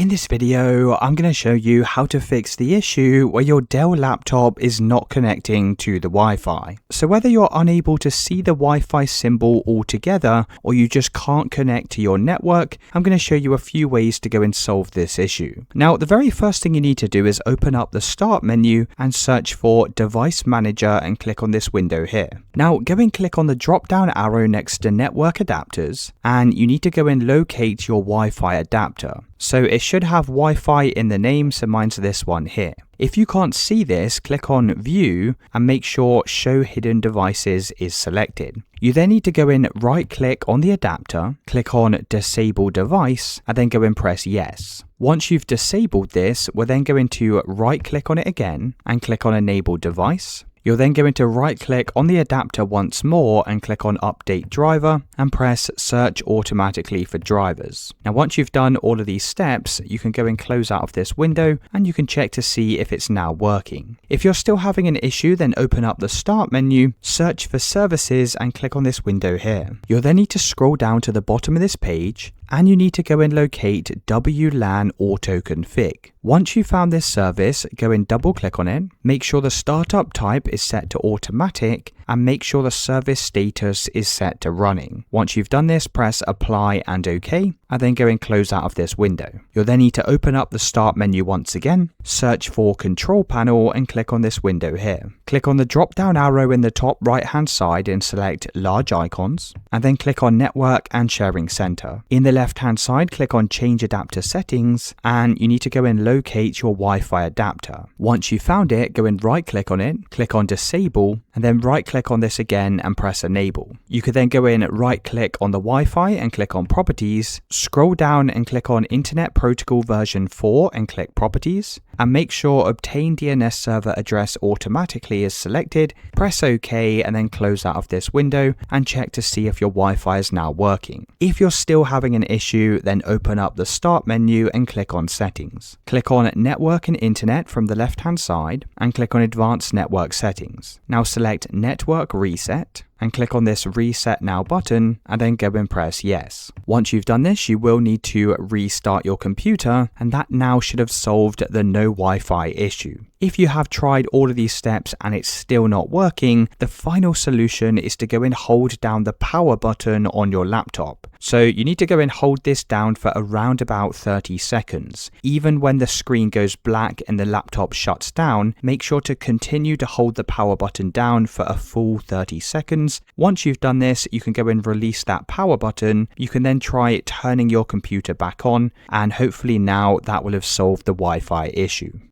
In this video, I'm going to show you how to fix the issue where your Dell laptop is not connecting to the Wi-Fi. So whether you're unable to see the Wi-Fi symbol altogether or you just can't connect to your network, I'm going to show you a few ways to go and solve this issue. Now, the very first thing you need to do is open up the Start menu and search for Device Manager and click on this window here. Now, go and click on the drop-down arrow next to Network Adapters, and you need to go and locate your Wi-Fi adapter. So it should have Wi-Fi in the name, so mine's this one here. If you can't see this, click on View and make sure Show Hidden Devices is selected. You then need to go in, right-click on the adapter, click on Disable Device, and then go and press Yes. Once you've disabled this, we're then going to right-click on it again and click on Enable Device. You're then going to right-click on the adapter once more and click on Update Driver and press Search Automatically for Drivers. Now, once you've done all of these steps, you can go and close out of this window and you can check to see if it's now working. If you're still having an issue, then open up the Start menu, search for Services and click on this window here. You'll then need to scroll down to the bottom of this page and you need to go and locate WLAN Auto Config. Once you've found this service, go and double click on it, make sure the startup type is set to automatic, and make sure the service status is set to running. Once you've done this, press Apply and OK, and then go and close out of this window. You'll then need to open up the Start menu once again, search for Control Panel and click on this window here. Click on the drop-down arrow in the top right-hand side and select Large Icons, and then click on Network and Sharing Center. In the left-hand side, click on Change Adapter Settings, and you need to go and locate your Wi-Fi adapter. Once you've found it, go and right-click on it, click on Disable, and then right-click on this again and press Enable. You could then go in, right-click on the Wi-Fi and click on Properties, scroll down and click on Internet Protocol version 4 and click Properties, and make sure Obtain DNS Server Address Automatically is selected, press OK, and then close out of this window and check to see if your Wi-Fi is now working. If you're still having an issue, then open up the Start menu and click on Settings. Click on Network and Internet from the left-hand side and click on Advanced Network Settings. Now select Network Reset and click on this Reset Now button and then go and press Yes. Once you've done this, you will need to restart your computer, and that now should have solved the no Wi-Fi issue. If you have tried all of these steps and it's still not working, the final solution is to go and hold down the power button on your laptop. So you need to go and hold this down for around about 30 seconds. Even when the screen goes black and the laptop shuts down, make sure to continue to hold the power button down for a full 30 seconds. Once you've done this, you can go and release that power button. You can then try turning your computer back on, and hopefully now that will have solved the Wi-Fi issue.